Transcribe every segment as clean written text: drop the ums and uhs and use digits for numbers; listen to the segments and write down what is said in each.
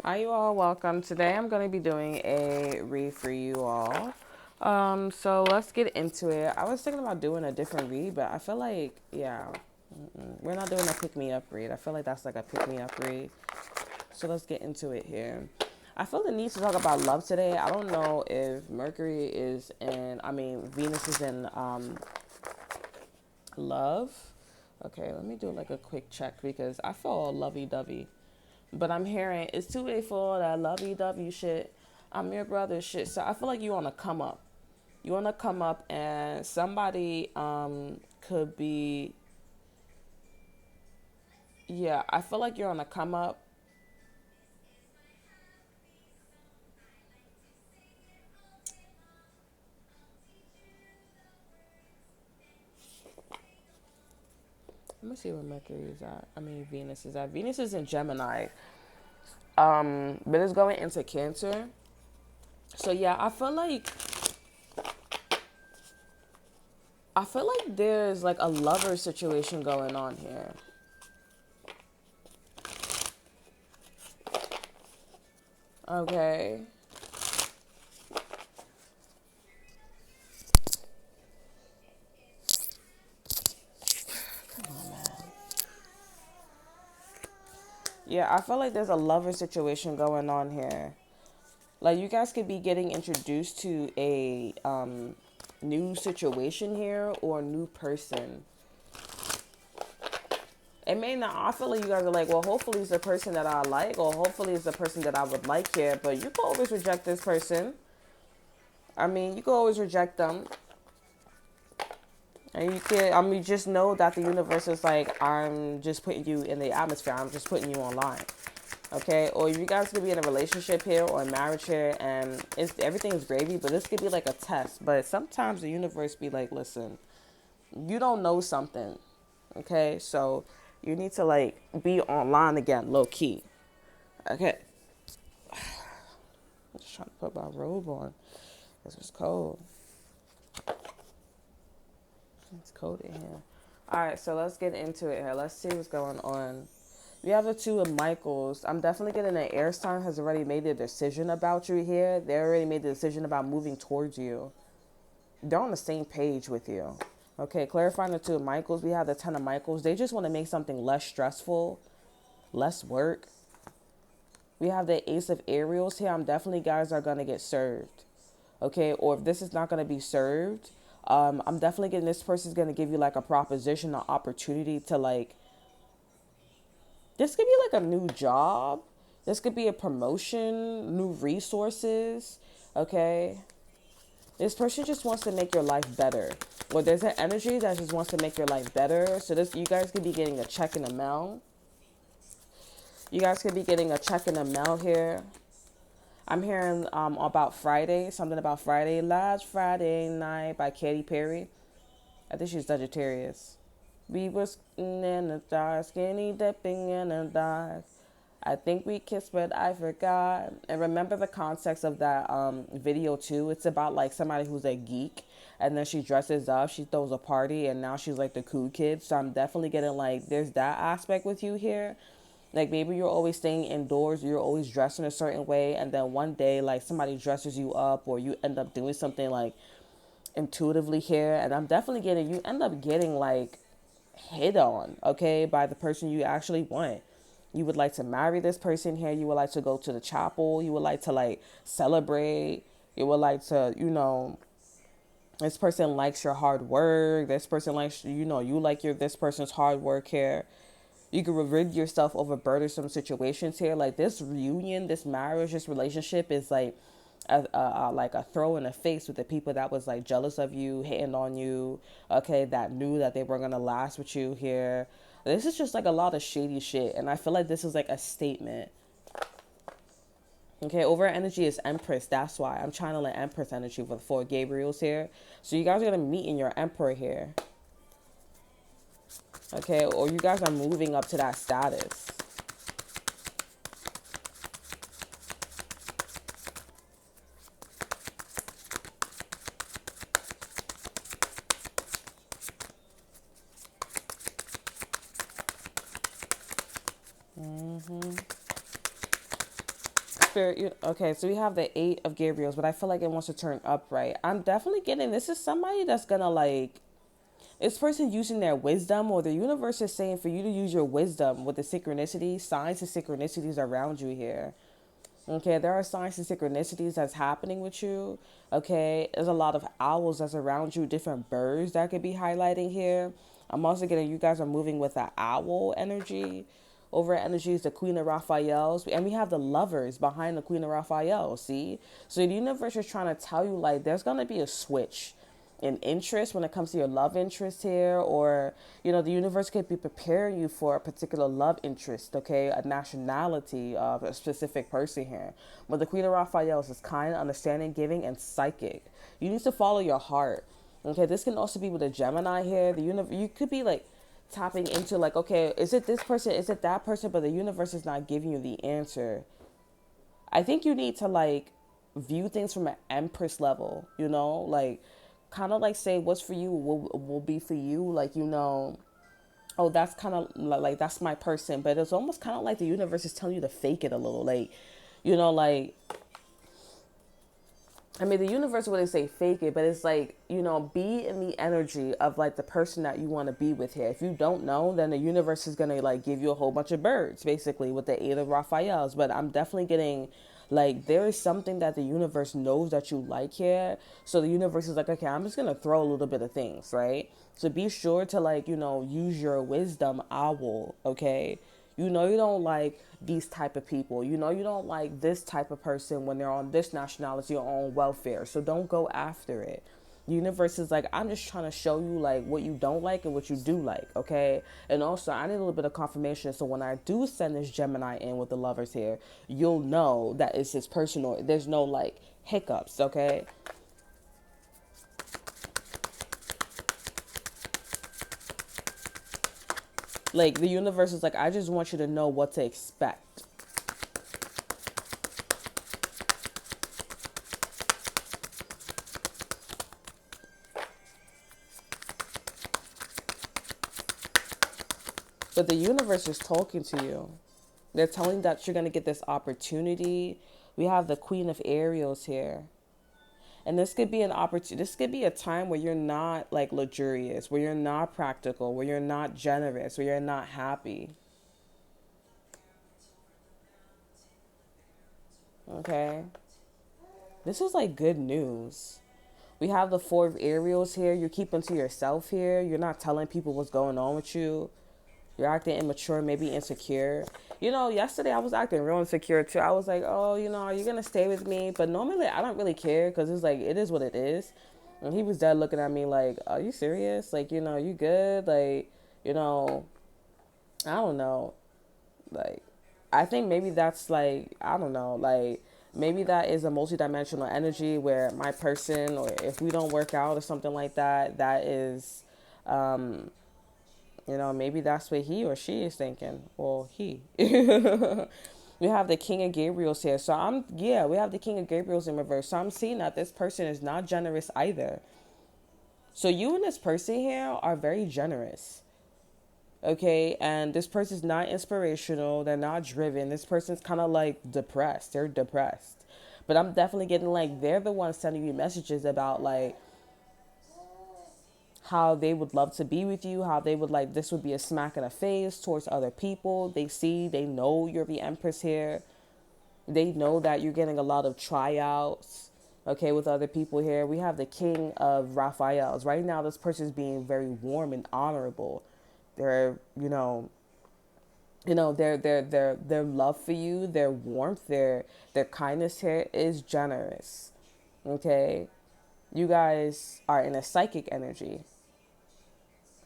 Hi, you all. Welcome. Today I'm going to be doing a read for you all. So let's get into it. I was thinking about doing a different read, but I feel like, yeah, we're not doing a pick me up read. I feel like that's like a pick me up read. So let's get into it here. I feel the need to talk about love today. I don't know if Mercury is in, Venus is in love. Okay, let me do like a quick check because I feel all lovey dovey. But I'm hearing it's too late for all that lovey dovey shit. I'm your brother shit. So I feel like you on a come up. You want to come up and somebody could be, yeah, I feel like you're on a come up. Let me see where Mercury is at. Venus is at. Venus is in Gemini. But it's going into Cancer. So yeah, I feel like there's like a lover situation going on here. Okay. Yeah, I feel like there's a lover situation going on here. Like you guys could be getting introduced to a new situation here or a new person. It may not. I feel like you guys are like, well, hopefully it's the person that I like, or hopefully it's the person that I would like here. But you can always reject this person. You can always reject them, and you can. Just know that the universe is like, I'm just putting you in the atmosphere. I'm just putting you online. Okay, or you guys could be in a relationship here or a marriage here, and everything is gravy, but this could be like a test. But sometimes the universe be like, listen, you don't know something, okay? So you need to like be online again, low key. Okay, I'm just trying to put my robe on because it's cold. It's cold in here. All right, so let's get into it here. Let's see what's going on. We have the two of Michaels. I'm definitely getting an air sign has already made a decision about you here. They already made the decision about moving towards you. They're on the same page with you. Okay, clarifying the two of Michaels. We have the 10 of Michaels. They just want to make something less stressful, less work. We have the Ace of Ariels here. I'm definitely guys are going to get served. Okay, or if this is not going to be served, I'm definitely getting this person's going to give you like a proposition, an opportunity to like, this could be like a new job. This could be a promotion, new resources. Okay. This person just wants to make your life better. Or there's an energy that just wants to make your life better. So this you guys could be getting a check in the mail. You guys could be getting a check in the mail here. I'm hearing about Friday, something about Friday. Last Friday night by Katy Perry. I think she's Sagittarius. We was in the dark, skinny dipping in the dark. I think we kissed, but I forgot. And remember the context of that video too. It's about like somebody who's a geek, and then she dresses up, she throws a party, and now she's like the cool kid. So I'm definitely getting like there's that aspect with you here. Like maybe you're always staying indoors, you're always dressed in a certain way, and then one day like somebody dresses you up, or you end up doing something like intuitively here. And I'm definitely getting you end up getting like hit on, okay, by the person you actually want. You would like to marry this person here. You would like to go to the chapel. You would like to like celebrate. You would like to, this person likes your hard work. This person likes, you like this person's hard work here. You can rid yourself of a burdensome situations here. Like this reunion, this marriage, this relationship is like like a throw in the face with the people that was like jealous of you, hating on you, okay, that knew that they were gonna last with you here. This is just like a lot of shady shit, and I feel like this is like a statement. Okay, over energy is Empress. That's why I'm trying to let Empress energy with four Gabriels here. So you guys are gonna meet in your Emperor here. Okay, or you guys are moving up to that status. Spirit, okay, so we have the Eight of Gabriels, but I feel like it wants to turn upright. I'm definitely getting this is somebody that's gonna like this person using their wisdom, or the universe is saying for you to use your wisdom with the synchronicities, signs and synchronicities around you here. Okay, there are signs and synchronicities that's happening with you. Okay, there's a lot of owls that's around you, different birds that could be highlighting here. I'm also getting you guys are moving with the owl energy. Over energy is the Queen of Raphael's, and we have the lovers behind the Queen of Raphael. See, so the universe is trying to tell you like there's gonna be a switch in interest when it comes to your love interest here, or the universe could be preparing you for a particular love interest, okay, a nationality of a specific person here. But the Queen of Raphael is kind, understanding, giving, and psychic. You need to follow your heart. Okay, this can also be with a Gemini here. You could be like tapping into like, okay, is it this person, is it that person, but the universe is not giving you the answer. I think you need to like view things from an empress level, like kind of like say what's for you will be for you, like oh, that's kind of like that's my person, but it's almost kind of like the universe is telling you to fake it a little, like like I mean, the universe wouldn't say fake it, but it's like, be in the energy of like the person that you want to be with here. If you don't know, then the universe is going to like give you a whole bunch of birds, basically, with the Eight of Raphael's. But I'm definitely getting like there is something that the universe knows that you like here. So the universe is like, okay, I'm just going to throw a little bit of things, right? So be sure to like, use your wisdom, owl, okay? You don't like these type of people. You don't like this type of person when they're on this nationality or on welfare. So don't go after it. The universe is like, I'm just trying to show you like what you don't like and what you do like, okay? And also, I need a little bit of confirmation. So when I do send this Gemini in with the lovers here, you'll know that it's his personal. There's no like hiccups, okay? Like the universe is like, I just want you to know what to expect. But the universe is talking to you. They're telling you that you're going to get this opportunity. We have the Queen of Ariels here. And this could be an opportunity. This could be a time where you're not like luxurious, where you're not practical, where you're not generous, where you're not happy. Okay. This is like good news. We have the Four of Ariels here. You're keeping to yourself here. You're not telling people what's going on with you. You're acting immature, maybe insecure. Yesterday I was acting real insecure too. I was like, oh, are you going to stay with me? But normally I don't really care because it's like, it is what it is. And he was dead looking at me like, are you serious? Like, you good? Like, I don't know. Like, I think maybe that's like, I don't know. Like, maybe that is a multidimensional energy where my person, or if we don't work out or something like that, that is, maybe that's what he or she is thinking. Well, he. We have the King of Gabriel's here. So we have the King of Gabriel's in reverse. So I'm seeing that this person is not generous either. So you and this person here are very generous. Okay, and this person's not inspirational. They're not driven. This person's kind of like depressed. They're depressed. But I'm definitely getting like they're the ones sending you messages about like how they would love to be with you, how they would like this would be a smack in the face towards other people. They know you're the Empress here. They know that you're getting a lot of tryouts, okay, with other people here. We have the King of Raphael's. Right now, this person is being very warm and honorable. They're, their love for you, their warmth, their kindness here is generous. Okay, you guys are in a psychic energy,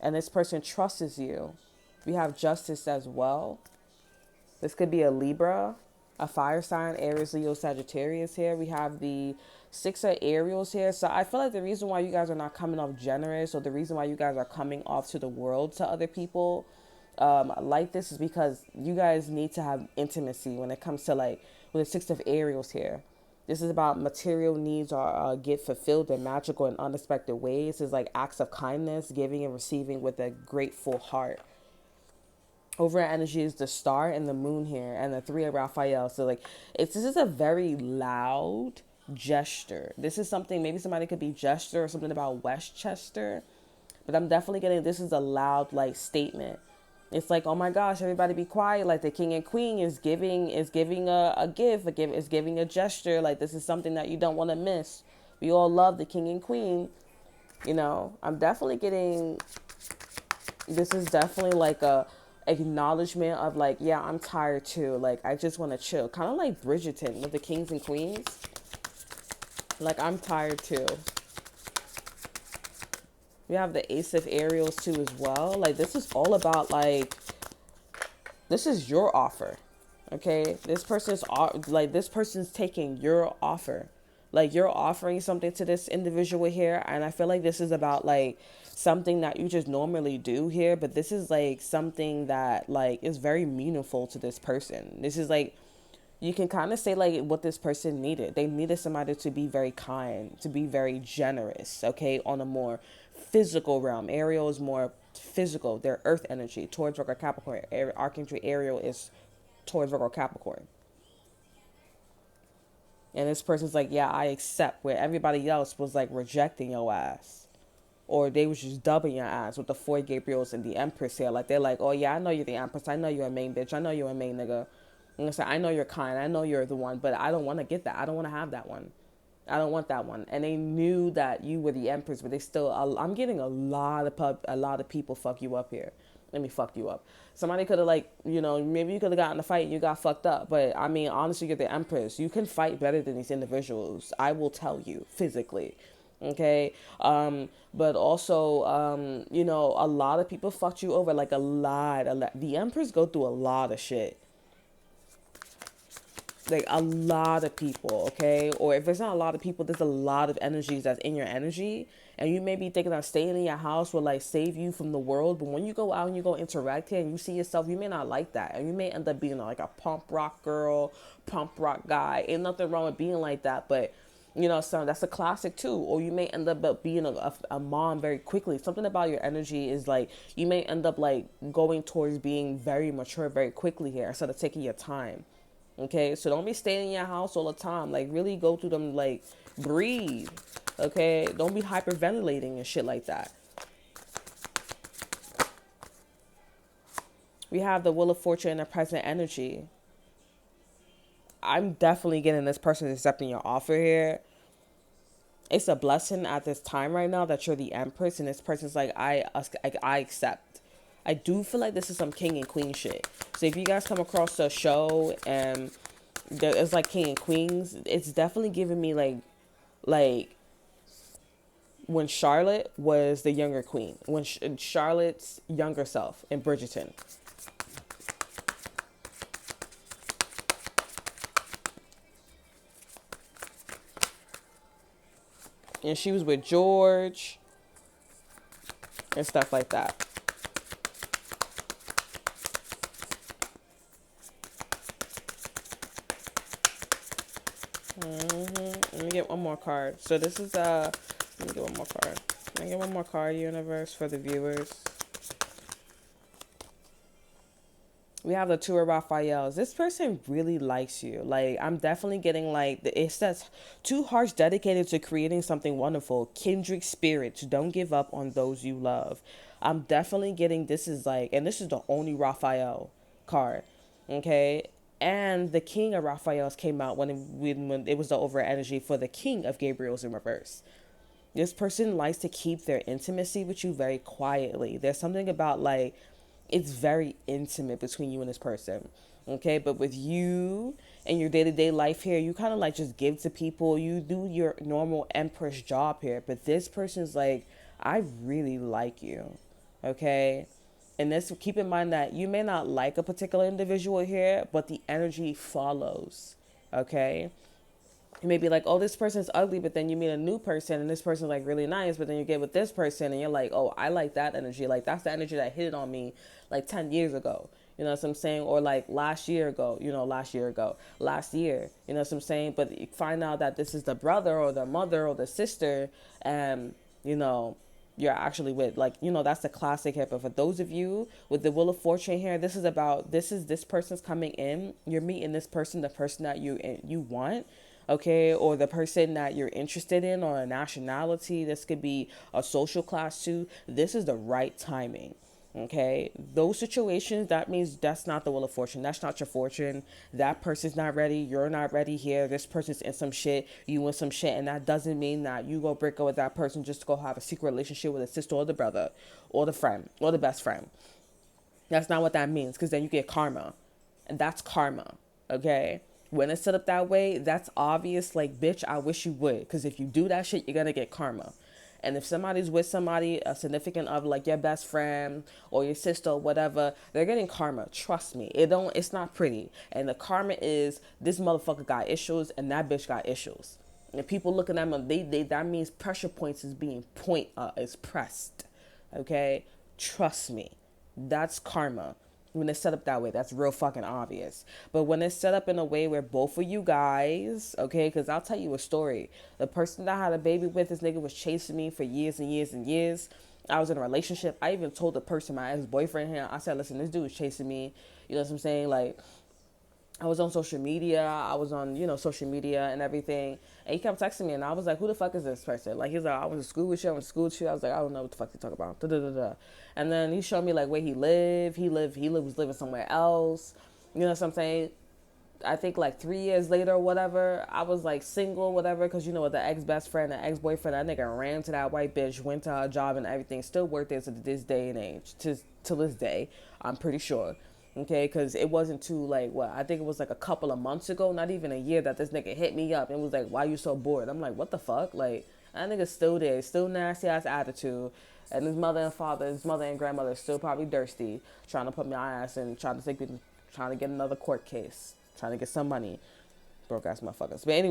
and this person trusts you. We have justice as well. This could be a Libra, a fire sign, Aries, Leo, Sagittarius here. We have the Six of Ariels here. So I feel like the reason why you guys are not coming off generous, or the reason why you guys are coming off to the world, to other people, like this, is because you guys need to have intimacy when it comes to like with the Six of Ariels here. This is about material needs are get fulfilled in magical and unexpected ways. It's like acts of kindness, giving and receiving with a grateful heart. Over energy is the star and the moon here, and the three of Raphael. So like, this is a very loud gesture. This is something, maybe somebody could be gesture or something about Westchester, but I'm definitely getting, this is a loud like statement. It's like, oh my gosh, everybody be quiet. Like the king and queen is giving a gift, is giving a gesture. Like this is something that you don't want to miss. We all love the king and queen. I'm definitely getting, this is definitely like a acknowledgement of like, yeah, I'm tired too. Like I just want to chill. Kind of like Bridgerton with the kings and queens. Like I'm tired too. We have the Ace of Ariels too as well. Like this is all about like, this is your offer. Okay? This person's taking your offer. Like you're offering something to this individual here, and I feel like this is about like something that you just normally do here, but this is like something that like is very meaningful to this person. This is like, you can kind of say like what this person needed. They needed somebody to be very kind, to be very generous, okay, on a more physical realm. Ariel is more physical, their earth energy towards Virgo Capricorn. Archangel Ariel is towards Virgo Capricorn. And this person's like, yeah, I accept, where everybody else was like rejecting your ass. Or they was just dubbing your ass with the four Gabriels and the Empress here. Like they're like, oh yeah, I know you're the Empress. I know you're a main bitch. I know you're a main nigga. And I say, I know you're kind. I know you're the one, but I don't want to get that. I don't want to have that one. I don't want that one. And they knew that you were the Empress, but they still, I'm getting a lot of people fuck you up here. Let me fuck you up. Somebody could have like, maybe you could have gotten a fight and you got fucked up. But I mean, honestly, you're the Empress. You can fight better than these individuals. I will tell you physically. Okay. But also, a lot of people fucked you over, like a lot. The Empress go through a lot of shit. Like a lot of people, okay? Or if it's not a lot of people, there's a lot of energies that's in your energy. And you may be thinking that staying in your house will like save you from the world. But when you go out and you go interact here and you see yourself, you may not like that. And you may end up being like a pump rock girl, pump rock guy. Ain't nothing wrong with being like that. But so that's a classic too. Or you may end up being a mom very quickly. Something about your energy is like, you may end up like going towards being very mature very quickly here instead of taking your time. Okay, so don't be staying in your house all the time. Like really go through them, like breathe. Okay, don't be hyperventilating and shit like that. We have the Wheel of Fortune and the present energy. I'm definitely getting this person accepting your offer here. It's a blessing at this time right now that you're the Empress, and this person's like, I accept. I do feel like this is some king and queen shit. So if you guys come across a show and it's like king and queens, it's definitely giving me like when Charlotte was the younger queen, when Charlotte's younger self in Bridgerton. And she was with George and stuff like that. Let me get one more card. So this is let me get one more card. Let me get one more card, universe, for the viewers. We have the two of Raphaels. This person really likes you. Like, I'm definitely getting like, it says, two hearts dedicated to creating something wonderful. Kindred spirits. Don't give up on those you love. I'm definitely getting, this is like, and this is the only Raphael card. Okay. And the King of Raphaels came out when it was the over energy for the King of Gabriel's in reverse. This person likes to keep their intimacy with you very quietly. There's something about like, it's very intimate between you and this person. Okay, but with you and your day-to-day life here, you kind of like just give to people. You do your normal Empress job here, but this person's like, I really like you. Okay, and this, keep in mind that you may not like a particular individual here, but the energy follows. Okay, you may be like, oh, this person's ugly, but then you meet a new person and this person's like really nice, but then you get with this person and you're like, oh, I like that energy. Like that's the energy that hit on me like 10 years ago. You know what I'm saying? Or like last year, last year, you know what I'm saying? But you find out that this is the brother or the mother or the sister, and, you know, you're actually with. Like, that's the classic here. But for those of you with the Wheel of Fortune here, this person's coming in. You're meeting this person, the person that you want, okay, or the person that you're interested in, or a nationality. This could be a social class too. This is the right timing. Okay, those situations, that means that's not the Wheel of Fortune. That's not your fortune. That person's not ready. You're not ready here. This person's in some shit. You in some shit. And that doesn't mean that you go break up with that person just to go have a secret relationship with a sister or the brother or the friend or the best friend. That's not what that means, because then you get karma. And that's karma. Okay? When it's set up that way, that's obvious. Like, bitch, I wish you would. Because if you do that shit, you're going to get karma. And if somebody's with somebody, a significant other, like your best friend or your sister or whatever, they're getting karma. Trust me. It's not pretty. And the karma is, this motherfucker got issues and that bitch got issues. And people looking at them, that means pressure points is being is pressed. Okay? Trust me. That's karma. When it's set up that way, that's real fucking obvious. But when it's set up in a way where both of you guys, okay, because I'll tell you a story. The person that I had a baby with, this nigga was chasing me for years and years and years. I was in a relationship. I even told the person, my ex-boyfriend here, I said, listen, this dude is chasing me. You know what I'm saying? Like, I was on social media. I was on, social media and everything. And he kept texting me, and I was like, who the fuck is this person? Like, he's like, I went to school with you. I went to school with you. I was like, I don't know what the fuck you talk about. Da, da, da, da. And then he showed me, like, where he lived. Was living somewhere else. You know what I'm saying? I think, like, 3 years later or whatever, I was, like, single, whatever, because, with the ex-best friend and ex-boyfriend, that nigga ran to that white bitch, went to her job and everything, still worked there to this day and age, to this day, I'm pretty sure. Okay, because it wasn't too, like, I think it was like a couple of months ago, not even a year, that this nigga hit me up and was like, why you so bored? I'm like, what the fuck? Like, that nigga's still there, still nasty ass attitude. And his mother and grandmother are still probably thirsty, trying to put my ass in, trying to get another court case, trying to get some money. Broke ass motherfuckers. But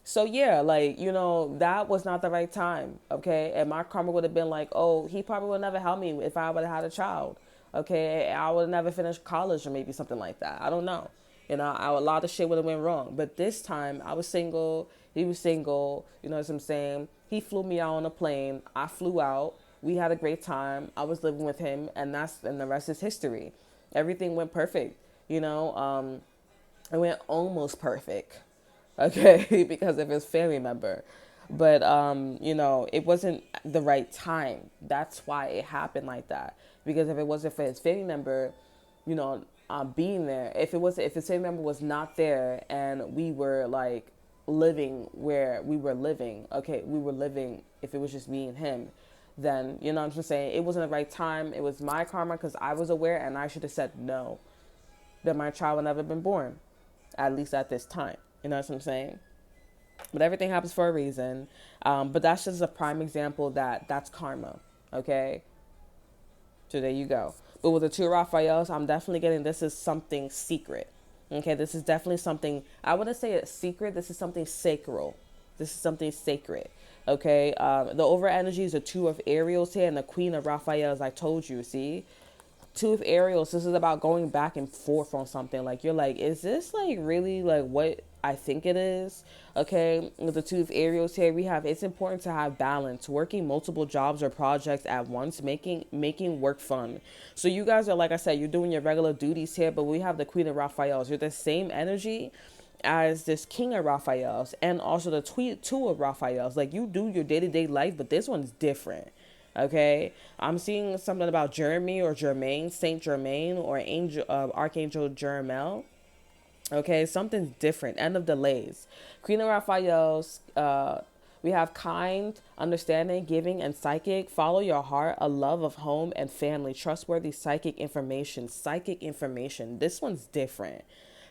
so yeah, like, that was not the right time, okay? And my karma would have been like, oh, he probably would never help me if I would have had a child, okay? I would have never finished college or maybe something like that. I don't know. A lot of shit would have went wrong. But this time, I was single. He was single. You know what I'm saying? He flew me out on a plane. I flew out. We had a great time. I was living with him, and the rest is history. Everything went perfect. It went almost perfect. Okay, because of his family member. But, it wasn't the right time. That's why it happened like that. Because if it wasn't for his family member, being there, if his family member was not there and we were, like, living where we were living, if it was just me and him, then, you know what I'm saying? It wasn't the right time. It was my karma because I was aware and I should have said no. That my child would never have been born, at least at this time. You know what I'm saying? But everything happens for a reason. But that's just a prime example that's karma. Okay? So there you go. But with the two Raphaels, I'm definitely getting this is something secret. Okay? This is definitely something, I wouldn't say it's secret. This is something sacral. This is something sacred. Okay? The over energy is the two of Ariels here and the queen of Raphaels, I told you, see? Two of Ariels, this is about going back and forth on something. Like, you're like, is this, like, really, like, what I think it is? Okay, with the two of Ariels here, we have, it's important to have balance, working multiple jobs or projects at once, making work fun. So you guys are, like I said, you're doing your regular duties here, but we have the Queen of Raphaels. You're the same energy as this King of Raphaels and also the two of Raphaels. Like, you do your day-to-day life, but this one's different. Okay, I'm seeing something about Jeremy or Germain, Saint Germain, or Archangel Jermel. Okay, something's different. End of delays. Queen of Raphaels. We have kind, understanding, giving, and psychic. Follow your heart. A love of home and family. Trustworthy psychic information. Psychic information. This one's different.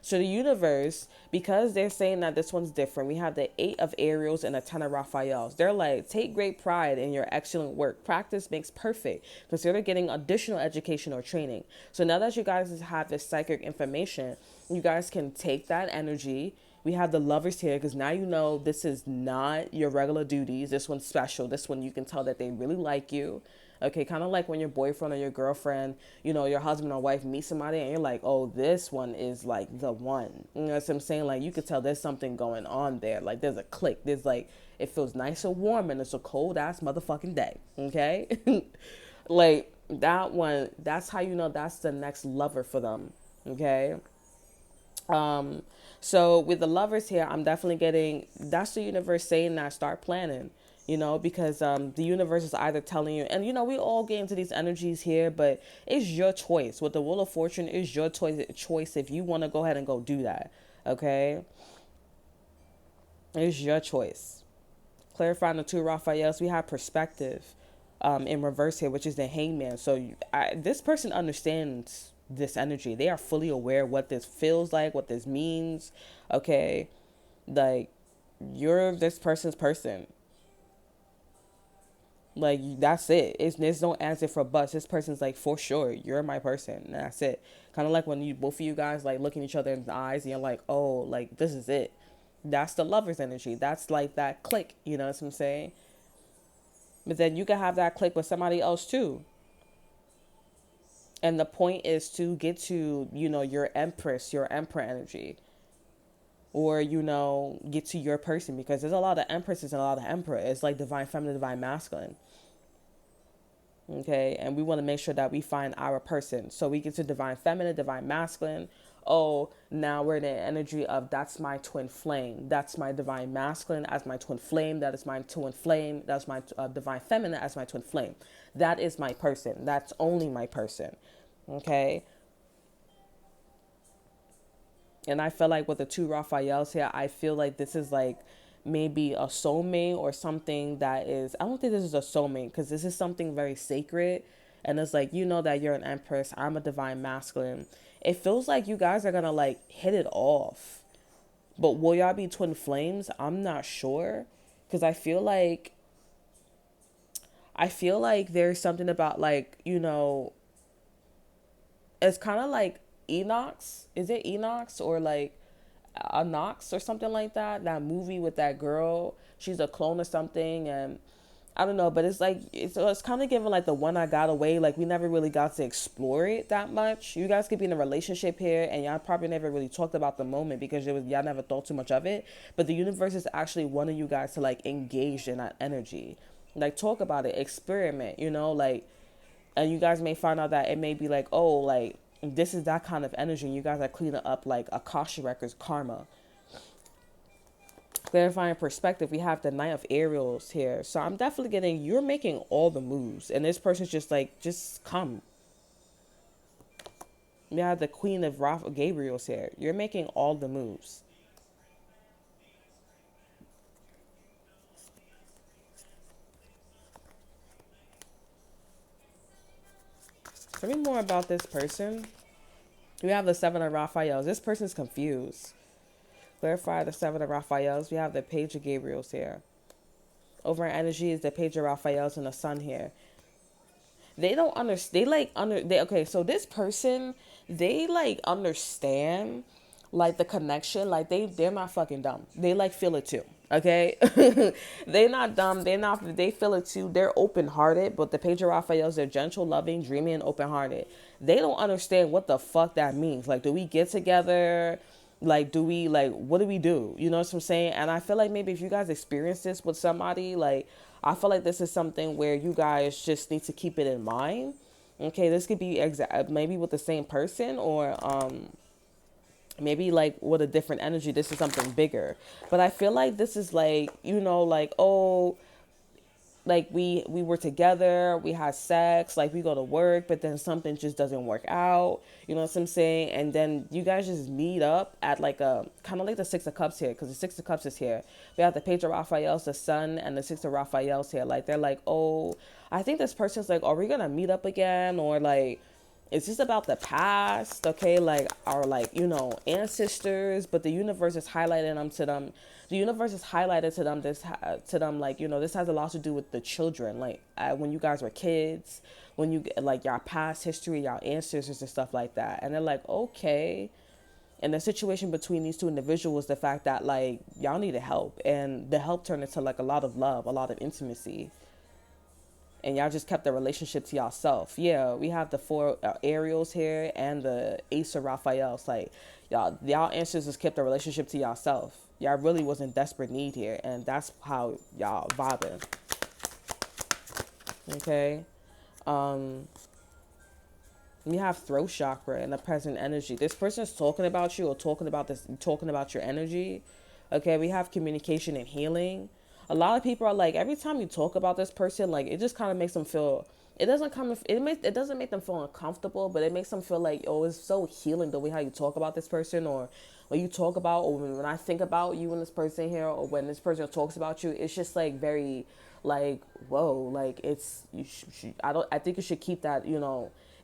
So the universe, because they're saying that this one's different, we have the 8 of Ariels and the 10 of Raphaels. They're like, take great pride in your excellent work. Practice makes perfect. Consider getting additional education or training. So now that you guys have this psychic information, you guys can take that energy. We have the Lovers here because now you know this is not your regular duties. This one's special. This one you can tell that they really like you. Okay, kind of like when your boyfriend or your girlfriend, your husband or wife meet somebody and you're like, oh, this one is like the one. You know what I'm saying? Like, you could tell there's something going on there. Like, there's a click. There's like, it feels nice and warm and it's a cold ass motherfucking day. Okay? Like, that one, that's how you know that's the next lover for them. Okay? Um, so with the lovers here, I'm definitely getting, that's the universe saying that start planning, because the universe is either telling you, and we all get into these energies here, but it's your choice. With the Wheel of Fortune, is your choice if you want to go ahead and go do that. Okay, it's your choice. Clarifying the two Raphaels, we have perspective in reverse here, which is the Hangman. So this person understands this energy. They are fully aware what this feels like, what this means. Okay, like, you're this person's person. Like, that's it. There's no answer for buts. This person's like, for sure, you're my person. And that's it. Kind of like when both of you guys like looking each other in the eyes and you're like, oh, like, this is it. That's the lover's energy. That's like that click. You know what I'm saying? But then you can have that click with somebody else too. And the point is to get to, your empress, your emperor energy. Or, get to your person, because there's a lot of empresses and a lot of emperor. It's like divine feminine, divine masculine. Okay, and we want to make sure that we find our person. So we get to divine feminine, divine masculine. Oh, now we're in the energy of that's my twin flame. That's my divine masculine as my twin flame. That is my twin flame. That's my divine feminine as my twin flame. That is my person. That's only my person. Okay. And I feel like with the two Raphaels here, I feel like this is like maybe a soulmate or something that is, I don't think this is a soulmate, because this is something very sacred. And it's like, that you're an empress, I'm a divine masculine. It feels like you guys are going to like hit it off. But will y'all be twin flames? I'm not sure. Because I feel like there's something about like, it's kind of like Enox. Is it Enox or like a Nox or something like that? That movie with that girl. She's a clone or something, and I don't know, but it's like it's kind of giving like the one I got away. Like, we never really got to explore it that much. You guys could be in a relationship here, and y'all probably never really talked about the moment because y'all never thought too much of it. But the universe is actually wanting you guys to like engage in that energy, like talk about it, experiment. Like, and you guys may find out that it may be like, oh, like this is that kind of energy, and you guys are cleaning up like Akasha records karma. Clarifying perspective, we have the Knight of Ariels here. So I'm definitely getting, you're making all the moves, and this person's just like, just come. We have the Queen of Gabriel's here. You're making all the moves. Tell me more about this person. We have the Seven of Raphaels. This person's confused. Clarify the Seven of Raphaels. We have the Page of Gabriel's here. Over energy is the Page of Raphaels and the Sun here. They don't understand. Okay, so this person, they like understand like the connection. Like, they're not fucking dumb. They like feel it too. Okay, they're not dumb. They feel it too. They're open hearted, but the Page of Raphaels, they're gentle, loving, dreamy, and open hearted. They don't understand what the fuck that means. Like, do we get together? Like, what do we do? You know what I'm saying? And I feel like maybe if you guys experience this with somebody, like, I feel like this is something where you guys just need to keep it in mind. Okay, this could be maybe with the same person, or maybe like with a different energy. This is something bigger. But I feel like this is like, like, oh, like we were together, we had sex, like we go to work, but then something just doesn't work out, you know what I'm saying? And then you guys just meet up at like a kind of like the Six of Cups here, because the Six of Cups is here. We have the Page of Raphael's, the Sun, and the Six of Raphael's here. Like, they're like, oh, I think this person's like, are we gonna meet up again, or like, it's just about the past, okay? Like, our, like, ancestors, but the universe is highlighting them to them. The universe is highlighted to them like, this has a lot to do with the children, like, when you guys were kids, when you like your past history, your ancestors and stuff like that. And they're like, okay. And the situation between these two individuals, the fact that like y'all needed help, and the help turned into like a lot of love, a lot of intimacy. and y'all just kept the relationship to yourself. Yeah, we have the four Ariels here and the Ace of Raphael. It's like y'all ancestors kept the relationship to yourself. Y'all really was in desperate need here, and that's how y'all vibing. Okay. Um, we have throat chakra and the present energy. This person's talking about you or talking about your energy. Okay, we have communication and healing. A lot of people are like, every time you talk about this person, like it just kind of makes them feel. It doesn't make them feel uncomfortable, but it makes them feel like, oh, it's so healing the way how you talk about this person, or when you talk about, or when I think about you and this person here, or when this person talks about you, it's just like very, like, whoa, like it's I think you should keep that,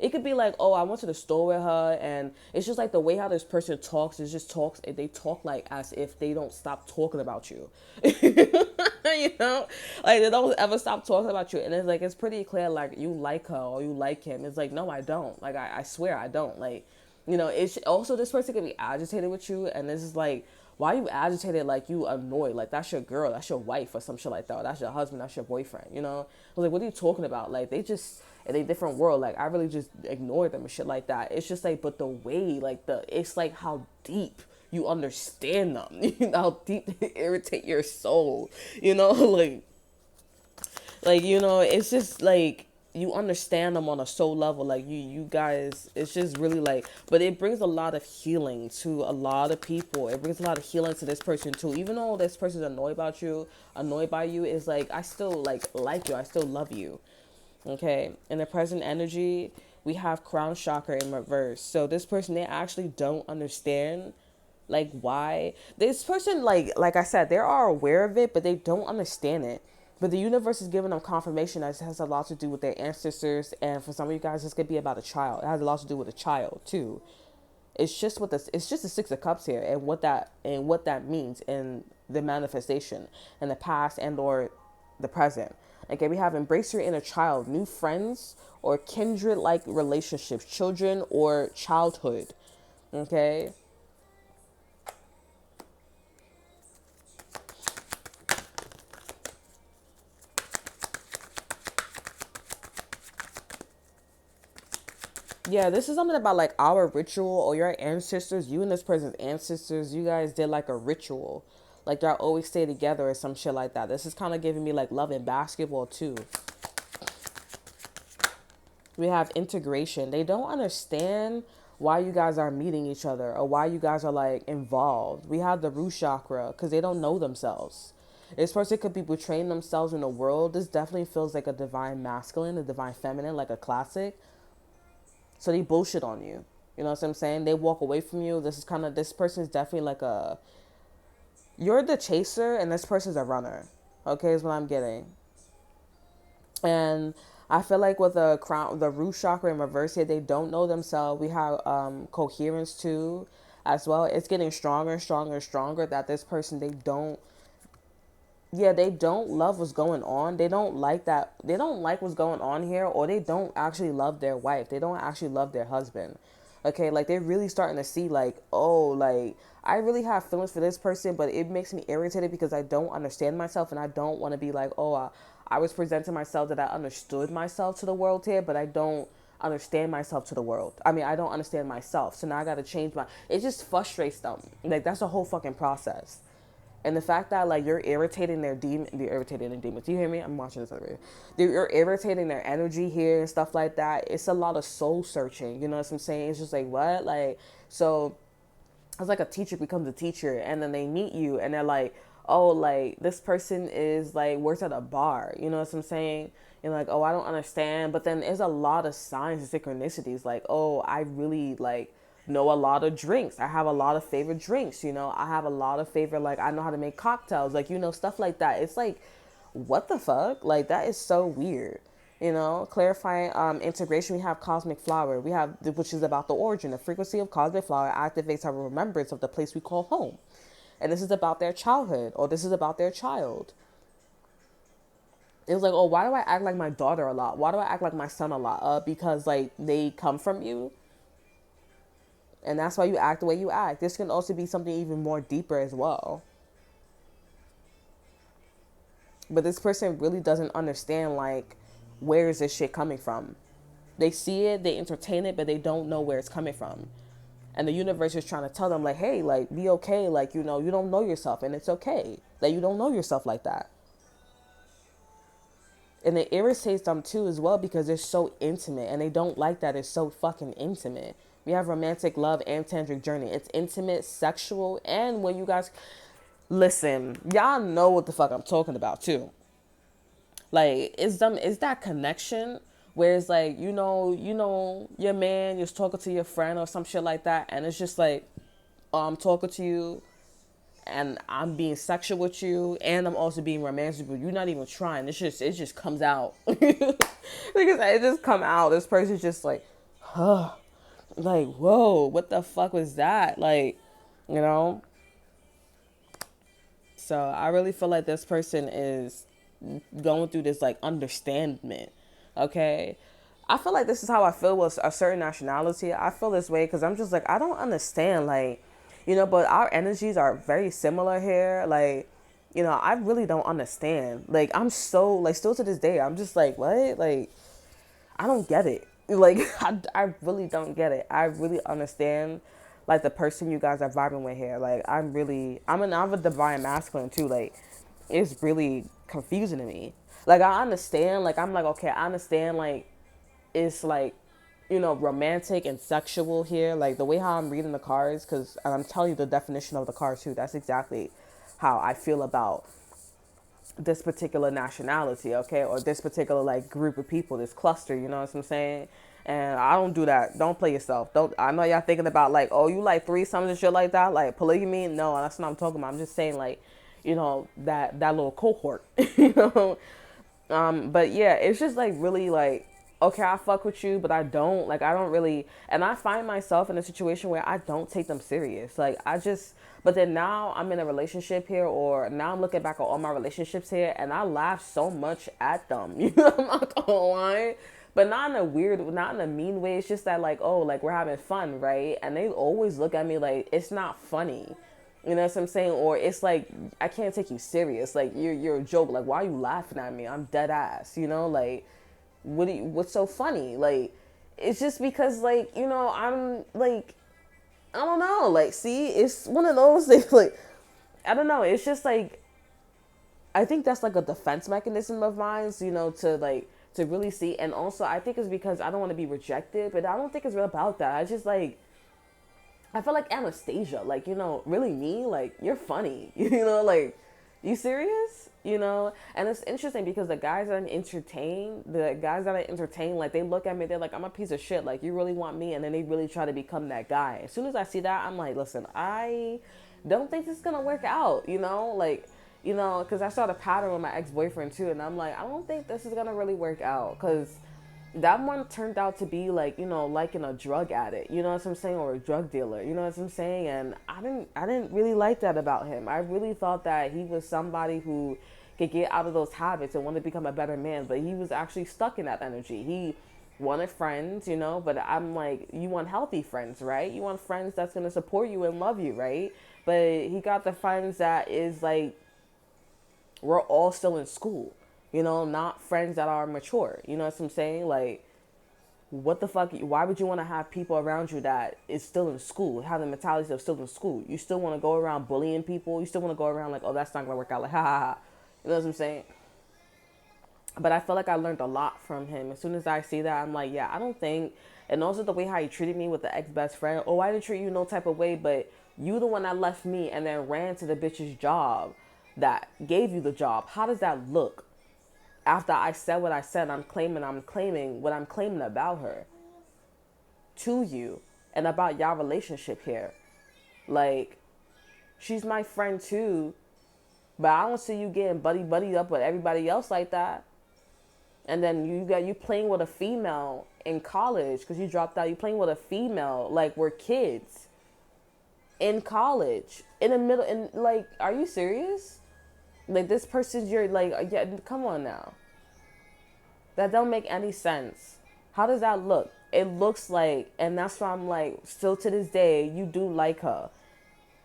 it could be like, oh, I went to the store with her, and it's just like the way how this person talks is just talks. They talk like as if they don't stop talking about you, you know, like they don't ever stop talking about you, and it's like it's pretty clear, like you like her or you like him. It's like, no, I don't. Like I swear I don't. Like, it's also, this person can be agitated with you, and this is like, why you agitated? Like you annoyed? Like that's your girl, that's your wife, or some shit like that. Or that's your husband, that's your boyfriend. I was like, what are you talking about? Like they just in a different world. Like I really just ignore them and shit like that. It's just like, but the way, like it's like how deep you understand them. How deep they irritate your soul. It's just like you understand them on a soul level. Like you guys, it's just really like, but it brings a lot of healing to a lot of people. It brings a lot of healing to this person too. Even though this person's annoyed by you, is like, I still like you, I still love you. Okay, in the present energy, we have crown chakra in reverse. So this person, they actually don't understand like why this person, like I said, they are aware of it, but they don't understand it. But the universe is giving them confirmation that it has a lot to do with their ancestors, and for some of you guys, this could be about a child. It has a lot to do with a child too. It's just the Six of Cups here, and what that means in the manifestation in the past and or the present. Okay, we have embrace your inner child, new friends or kindred like relationships, children or childhood. Okay. Yeah, this is something about like our ritual or your ancestors, you and this person's ancestors, you guys did like a ritual. Like y'all always stay together or some shit like that. This is kind of giving me like love and basketball too. We have integration. They don't understand why you guys are meeting each other or why you guys are like involved. We have the root chakra because they don't know themselves. This person could be portraying themselves in the world. This definitely feels like a divine masculine, a divine feminine, like a classic. So they bullshit on you. You know what I'm saying? They walk away from you. This person is definitely like you're the chaser and this person's a runner. Okay, is what I'm getting. And I feel like with the root chakra in reverse here, they don't know themselves. We have coherence too, as well. It's getting stronger and stronger and stronger that this person, they don't love what's going on. They don't like that. They don't like what's going on here, or they don't actually love their wife. They don't actually love their husband. Okay, like they're really starting to see like, oh, like I really have feelings for this person, but it makes me irritated because I don't understand myself, and I don't want to be like, oh, I was presenting myself that I understood myself to the world here, but I don't understand myself to the world. I mean, I don't understand myself, so now I got to change it just frustrates them. Like that's a whole fucking process. And the fact that like you're irritating they're irritating their demons. Do you hear me? I'm watching this over here. You're irritating their energy here and stuff like that. It's a lot of soul searching. You know what I'm saying? It's just like, what? Like, so it's like a teacher becomes a teacher, and then they meet you, and they're like, oh, like this person is like works at a bar. You know what I'm saying? And like, oh, I don't understand. But then there's a lot of signs and synchronicities. Like, oh, I really like know a lot of drinks. I have a lot of favorite drinks. I have a lot of favorite, like I know how to make cocktails. Like, stuff like that. It's like, what the fuck? Like that is so weird. Clarifying integration, we have cosmic flower. We have, which is about the origin. The frequency of cosmic flower activates our remembrance of the place we call home. And this is about their childhood, or this is about their child. It was like, oh, why do I act like my daughter a lot? Why do I act like my son a lot? Because like they come from you, and that's why you act the way you act. This can also be something even more deeper as well. But this person really doesn't understand like where is this shit coming from? They see it, they entertain it, but they don't know where it's coming from. And the universe is trying to tell them, like, hey, like, be okay. Like, you know, you don't know yourself, and it's okay that you don't know yourself like that. And it irritates them too as well because it's so intimate, and they don't like that it's so fucking intimate. We have romantic love and tantric journey. It's intimate, sexual, and when you guys listen, y'all know what the fuck I'm talking about too. Like, it's that connection where it's like, your man, you're talking to your friend or some shit like that, and it's just like, oh, I'm talking to you, and I'm being sexual with you, and I'm also being romantic with you. You're not even trying. It just comes out. Like I said, it just come out. This person's just like, huh, like, whoa, what the fuck was that? Like, you know. So I really feel like this person is going through this like understanding. Okay. I feel like this is how I feel with a certain nationality. I feel this way because I'm just like, I don't understand, like, but our energies are very similar here. Like, I really don't understand. Like, I'm so, like, still to this day, I'm just like, what? Like, I don't get it. Like, I really don't get it. I really understand, like, the person you guys are vibing with here. Like, I'm a divine masculine too. Like, it's really confusing to me. Like, I understand. Like, I'm like, okay, I understand. Like, it's like, romantic and sexual here. Like, the way how I'm reading the cards, because I'm telling you the definition of the cards too. That's exactly how I feel about this particular nationality, okay, or this particular like group of people, this cluster, you know what I'm saying? And I don't do that. Don't play yourself. Don't. I know y'all thinking about like, oh, you like threesomes and shit like that, like polygamy. No, that's not what I'm talking about. I'm just saying like, that little cohort, you know. But yeah, it's just like really like, okay, I fuck with you, but I don't like, I don't really, and I find myself in a situation where I don't take them serious. Like but then now I'm in a relationship here, or now I'm looking back at all my relationships here, and I laugh so much at them. I'm not gonna lie. But not in a weird, not in a mean way. It's just that like, oh, like we're having fun, right? And they always look at me like it's not funny. You know what I'm saying? Or it's like, I can't take you serious. Like, you're a joke. Like, why are you laughing at me? I'm dead ass. Like, what's so funny? Like, it's just because, like, I'm like, I don't know. Like, see, it's one of those things. Like, I don't know. It's just like, I think that's like a defense mechanism of mine, to really see. And also, I think it's because I don't want to be rejected, but I don't think it's real about that. I just like, I feel like Anastasia, like, really me, like, you're funny, like, you serious? And it's interesting because the guys that I entertain, like, they look at me, they're like, I'm a piece of shit, like, you really want me, and then they really try to become that guy. As soon as I see that, I'm like, listen, I don't think this is gonna work out, like, because I saw the pattern with my ex-boyfriend, too, and I'm like, I don't think this is gonna really work out, because that one turned out to be like, liking a drug addict, you know what I'm saying, or a drug dealer, you know what I'm saying, and I didn't really like that about him. I really thought that he was somebody who could get out of those habits and want to become a better man, but he was actually stuck in that energy. He wanted friends, but I'm like, you want healthy friends, right? You want friends that's going to support you and love you, right? But he got the friends that is like, we're all still in school, not friends that are mature. You know what I'm saying? Like, what the fuck? Why would you want to have people around you that is still in school, have the mentality of still in school? You still want to go around bullying people? You still want to go around like, oh, that's not going to work out. Like, ha ha ha. You know what I'm saying? But I feel like I learned a lot from him. As soon as I see that, I'm like, yeah, I don't think. And also the way how he treated me with the ex-best friend. Oh, I didn't treat you no type of way, but you the one that left me and then ran to the bitch's job that gave you the job. How does that look? After I said what I said, I'm claiming what I'm claiming about her to you and about y'all relationship here. Like, she's my friend too, but I don't see you getting buddy up with everybody else like that. And then you playing with a female in college because you dropped out. You playing with a female like we're kids in college in the middle. And like, are you serious? Like, this person's your, like, yeah, come on now. That don't make any sense. How does that look? It looks like, and that's why I'm like, still to this day, you do like her.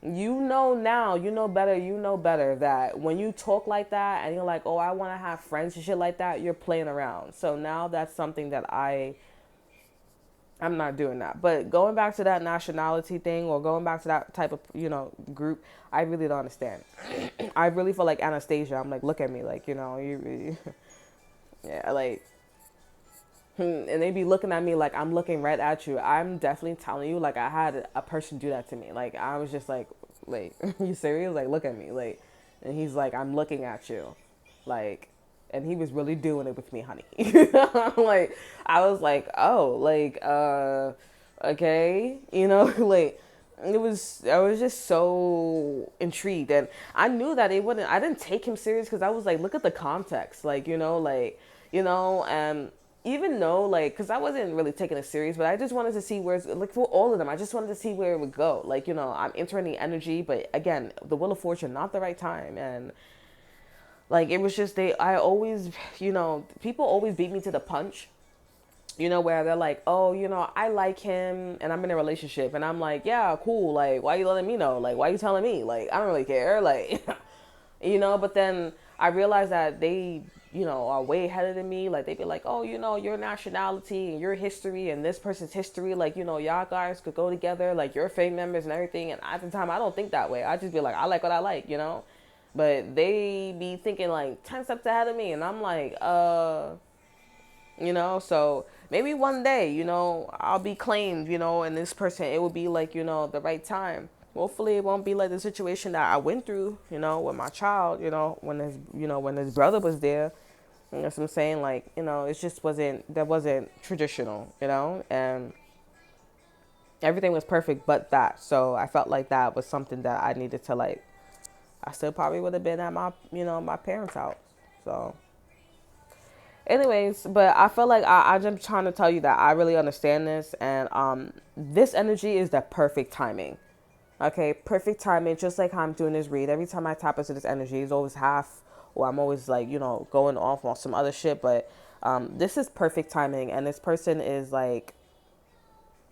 You know now, you know better that when you talk like that and you're like, oh, I want to have friends and shit like that, you're playing around. So now that's something that I'm not doing that. But going back to that nationality thing or going back to that type of, group, I really don't understand. I really feel like Anastasia. I'm like, look at me, like, yeah, like, and they be looking at me like I'm looking right at you. I'm definitely telling you, like, I had a person do that to me. Like, I was just like, you serious? Like, look at me, like, and he's like, I'm looking at you, like, and he was really doing it with me, honey. Like, I was like, oh, like, okay, like. I was just so intrigued, and I knew that it wouldn't. I didn't take him serious because I was like, look at the context, like, and even though, like, because I wasn't really taking it serious, but I just wanted to see where it's like, for all of them, I just wanted to see where it would go. Like, I'm entering the energy, but again, the Wheel of Fortune, not the right time. And like, it was just, I always, people always beat me to the punch, where they're like, oh, I like him and I'm in a relationship. And I'm like, yeah, cool. Like, why you letting me know? Like, why you telling me? Like, I don't really care. Like, but then I realized that they, are way ahead of me. Like, they be like, oh, your nationality and your history and this person's history, like, y'all guys could go together, like, your family members and everything. And at the time, I don't think that way. I just be like, I like what I like, but they be thinking like 10 steps ahead of me. And I'm like, so maybe one day, I'll be claimed, and this person, it will be like, the right time. Hopefully it won't be like the situation that I went through, with my child, when his brother was there. And that's what I'm saying. Like, it just that wasn't traditional, and everything was perfect but that. So I felt like that was something that I needed to, like, I still probably would have been at my parents' house. So anyways, but I feel like I'm just trying to tell you that I really understand this, and this energy is the perfect timing. Okay, perfect timing. Just like how I'm doing this read, every time I tap into this energy, it's always half, or I'm always like, going off on some other shit. But this is perfect timing, and this person is like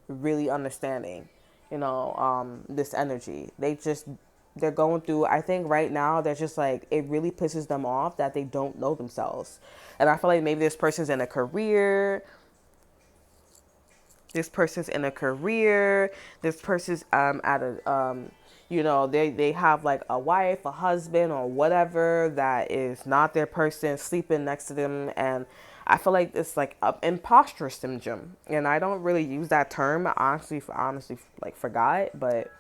really understanding, this energy. They're going through, I think right now, they're just like, it really pisses them off that they don't know themselves. And I feel like maybe this person's in a career. This person's in a career. This person's at a they have like a wife, a husband, or whatever that is not their person sleeping next to them. And I feel like it's like a imposter syndrome. And I don't really use that term. I honestly like forgot, but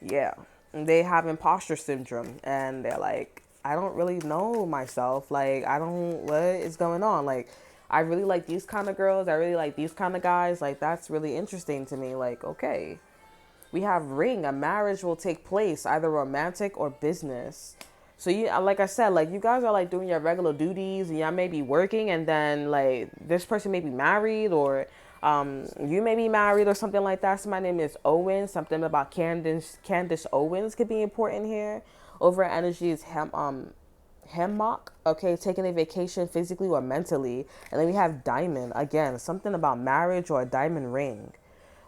yeah, they have imposter syndrome, and they're like, I don't really know myself. Like, I don't, what is going on? Like, I really like these kind of girls. I really like these kind of guys. Like, that's really interesting to me. Like, okay, we have ring. A marriage will take place, either romantic or business. So you, like I said, like, you guys are like doing your regular duties, and y'all may be working, and then like this person may be married, or you may be married or something like that. So my name is Owen. Something about Candace Owens could be important here. Over energy is Hemmock. Okay, taking a vacation physically or mentally. And then we have Diamond. Again, something about marriage or a diamond ring.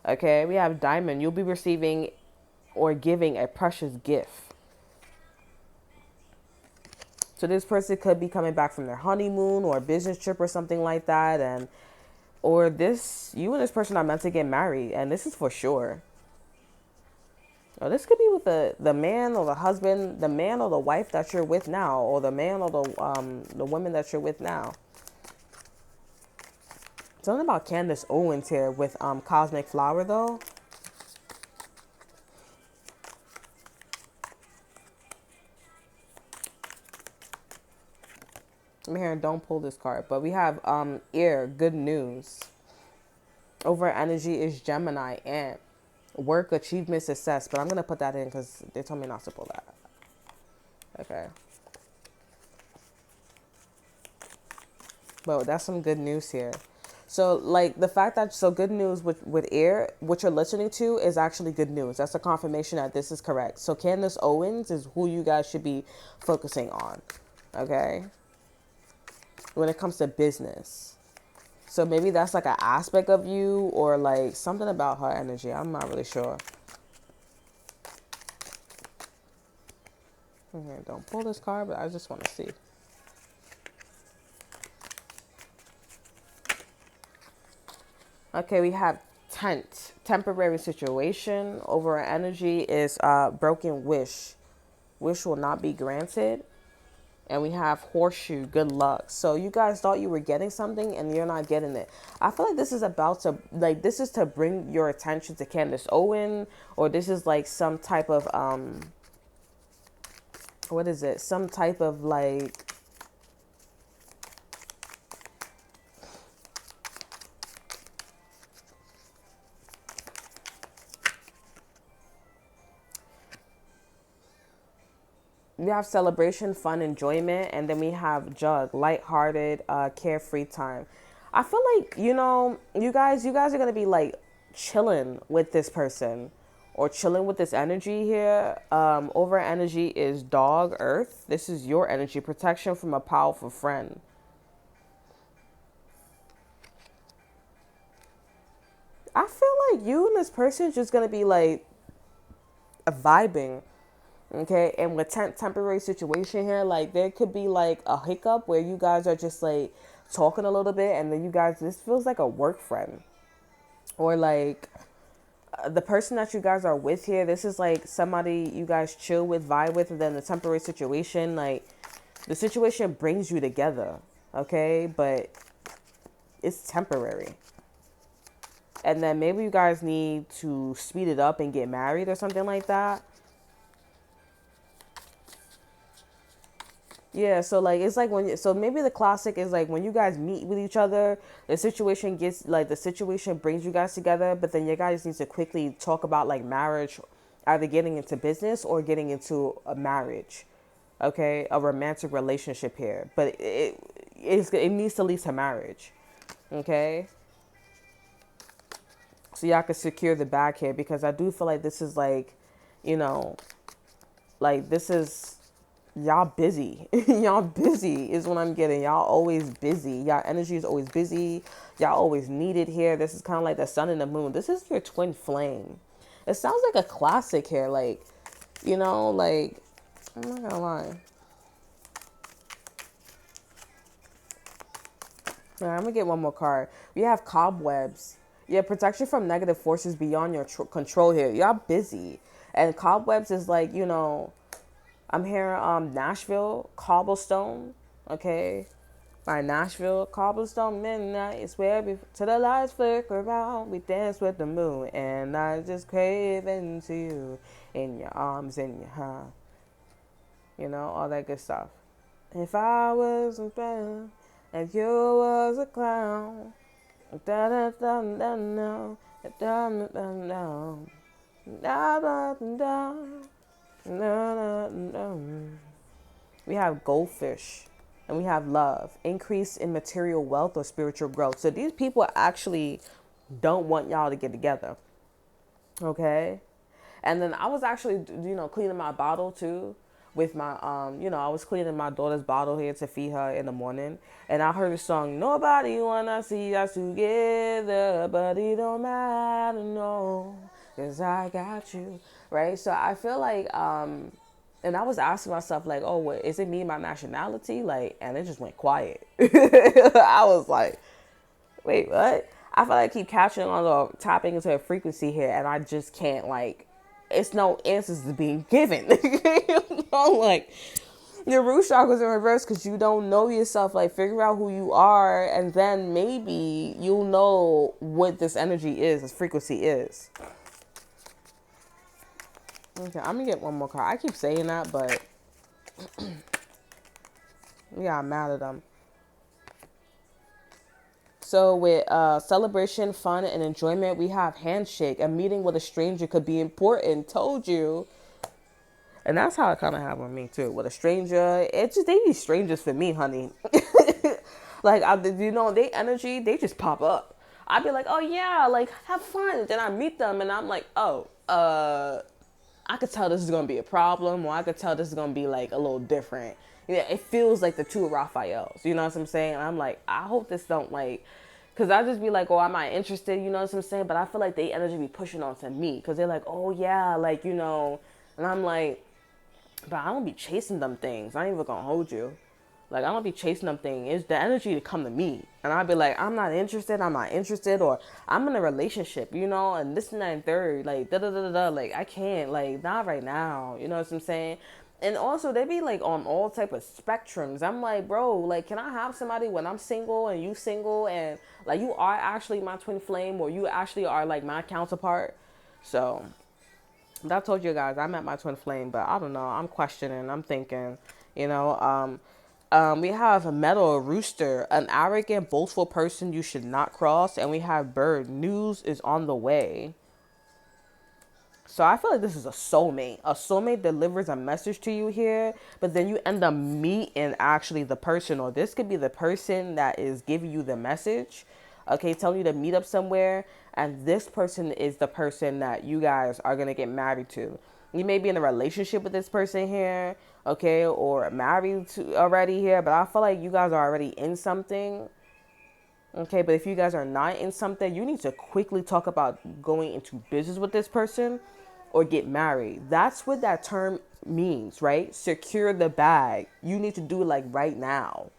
Okay, we have Diamond. You'll be receiving or giving a precious gift. So this person could be coming back from their honeymoon or a business trip or something like that. And or you and this person are meant to get married, and this is for sure. Or this could be with the man or the husband, the man or the wife that you're with now, or the man or the woman that you're with now. Something about Candace Owens here with Cosmic Flower though. I'm hearing don't pull this card, but we have ear, good news. Over energy is Gemini, and work, achievement, success. But I'm going to put that in because they told me not to pull that. Okay. But that's some good news here. So, like, the fact that, so good news with air, what you're listening to is actually good news. That's a confirmation that this is correct. So, Candace Owens is who you guys should be focusing on. Okay. When it comes to business. So maybe that's like an aspect of you, or like something about her energy. I'm not really sure. Okay, don't pull this card, but I just want to see. Okay, we have tent, temporary situation. Over energy is broken wish. Wish will not be granted. And we have horseshoe, good luck. So you guys thought you were getting something and you're not getting it. I feel like this is about to, like, this is to bring your attention to Candace Owen, or this is like some type of, what is it? Some type of like, we have celebration, fun, enjoyment, and then we have jug, lighthearted, carefree time. I feel like, you guys are gonna be like chilling with this person or chilling with this energy here. Over energy is dog, earth. This is your energy, protection from a powerful friend. I feel like you and this person just gonna be like vibing. Okay, and with temporary situation here, like there could be like a hiccup where you guys are just like talking a little bit, and then you guys, this feels like a work friend, or like the person that you guys are with here. This is like somebody you guys chill with, vibe with, and then the temporary situation, like the situation brings you together, okay, but it's temporary. And then maybe you guys need to speed it up and get married or something like that. Yeah, so like it's like so maybe the classic is like when you guys meet with each other, the situation brings you guys together, but then you guys need to quickly talk about like marriage, either getting into business or getting into a marriage, okay, a romantic relationship here, but it needs to lead to marriage, okay. So y'all can secure the bag here, because I do feel like this is like, you know, like this is y'all busy. Y'all busy is what I'm getting. Y'all always busy. Y'all energy is always busy. Y'all always needed here. This is kind of like the sun and the moon. This is your twin flame. It sounds like a classic here. Like, like, I'm not gonna lie. All right, I'm gonna get one more card. We have cobwebs. Yeah, protection from negative forces beyond your control here. Y'all busy. And cobwebs is like, I'm here, Nashville, cobblestone, okay? My Nashville, cobblestone midnight is where we, till the lights flicker out, we dance with the moon, and I just crave into you, in your arms, in your heart, all that good stuff. If I was a friend, and you was a clown, da da da da da da da da da da da. No, no, no. We have goldfish, and we have love, increase in material wealth or spiritual growth. So these people actually don't want y'all to get together, okay? And then I was actually, cleaning my bottle too with my, I was cleaning my daughter's bottle here to feed her in the morning. And I heard the song, nobody wanna see us together, but it don't matter, no, 'cause I got you, right? So I feel like, and I was asking myself, like, oh, what, is it me, my nationality? Like, and it just went quiet. I was like, wait, what? I feel like I keep capturing on the tapping into a frequency here, and I just can't, like, it's no answers to being given. Like, your root chakra's in reverse because you don't know yourself. Like, figure out who you are, and then maybe you'll know what this energy is, this frequency is. Okay, I'm gonna get one more card. I keep saying that, but yeah, I'm mad at them. So with celebration, fun, and enjoyment, we have handshake. A meeting with a stranger could be important. Told you. And that's how I kind of have with me too. With a stranger, it's just, they be strangers for me, honey. Like, they energy, they just pop up. I'd be like, oh yeah, like, have fun. Then I meet them and I'm like, oh, I could tell this is gonna be a problem, or I could tell this is gonna be like a little different. Yeah, it feels like the two Raphaels. You know what I'm saying? And I'm like, I hope this don't like, cause I just be like, oh, am I interested? You know what I'm saying? But I feel like they energy be pushing on to me, cause they're like, oh yeah, like, and I'm like, But I don't be chasing them things. I ain't even gonna hold you. Like, I don't be chasing them things. It's the energy to come to me. And I'll be like, I'm not interested, or I'm in a relationship, you know, and this and that and third. Like, da da da da da. Like, I can't, like, not right now. You know what I'm saying? And also, they be like on all type of spectrums. I'm like, bro, like, can I have somebody when I'm single and you single, and like you are actually my twin flame, or you actually are like my counterpart? So, but I told you guys I met my twin flame, but I don't know. I'm questioning. I'm thinking, you know. We have a metal rooster, an arrogant, boastful person you should not cross, and we have bird. News is on the way. So I feel like this is a soulmate. A soulmate delivers a message to you here, but then you end up meeting actually the person, or this could be the person that is giving you the message. Okay, telling you to meet up somewhere, and this person is the person that you guys are gonna get married to. You may be in a relationship with this person here, okay, or married to already here, but I feel like you guys are already in something. Okay, but if you guys are not in something, you need to quickly talk about going into business with this person or get married. That's what that term means, right? Secure the bag. You need to do it like right now.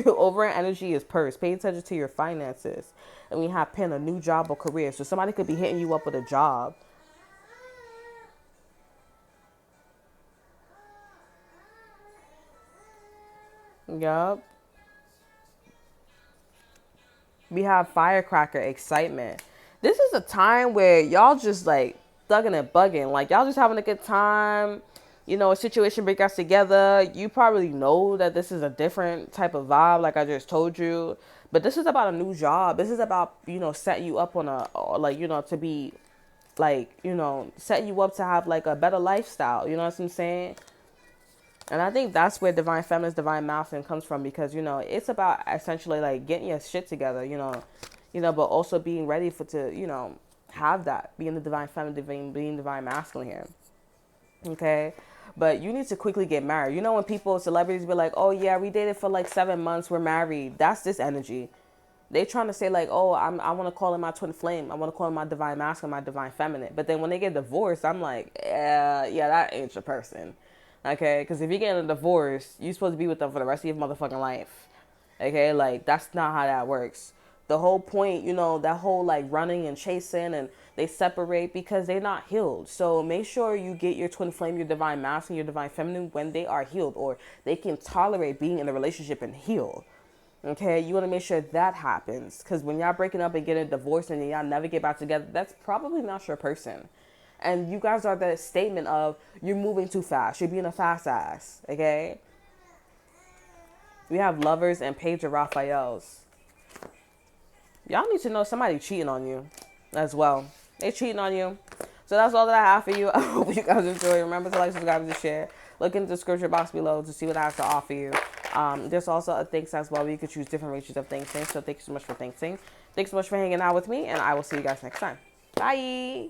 Over energy is purse. Pay attention to your finances. And we have pen, a new job or career. So somebody could be hitting you up with a job. Yup. We have firecracker excitement. This is a time where y'all just like thugging and bugging. Like y'all just having a good time. You know, a situation brings us together. You probably know that this is a different type of vibe, like I just told you. But this is about a new job. This is about, you know, setting you up on a, like, you know, to be like, you know, setting you up to have like a better lifestyle. You know what I'm saying? And I think that's where divine feminine, divine masculine comes from, because, you know, it's about essentially like getting your shit together, you know, but also being ready for to, you know, have that, being the divine feminine, being divine masculine here. Okay. But you need to quickly get married. You know, when people, celebrities be like, oh yeah, we dated for like 7 months, we're married. That's this energy. They trying to say like, oh, I want to call it my twin flame. I want to call it my divine masculine, my divine feminine. But then when they get divorced, I'm like, yeah, that ain't your person. Okay, because if you're getting a divorce, you're supposed to be with them for the rest of your motherfucking life. Okay, like that's not how that works. The whole point, you know, that whole like running and chasing, and they separate because they're not healed. So make sure you get your twin flame, your divine masculine, your divine feminine when they are healed, or they can tolerate being in a relationship and heal. Okay, you want to make sure that happens, because when y'all breaking up and getting divorced and y'all never get back together, that's probably not your person. And you guys are the statement of you're moving too fast. You're being a fast ass. Okay. We have lovers and Page of Raphael's. Y'all need to know somebody cheating on you as well. They cheating on you. So that's all that I have for you. I hope you guys enjoy. Remember to like, subscribe, and share. Look in the description box below to see what I have to offer you. There's also a thanks as well where you can choose different ratios of thanksing. So thank you so much for thanksing. Thanks so much for hanging out with me, and I will see you guys next time. Bye.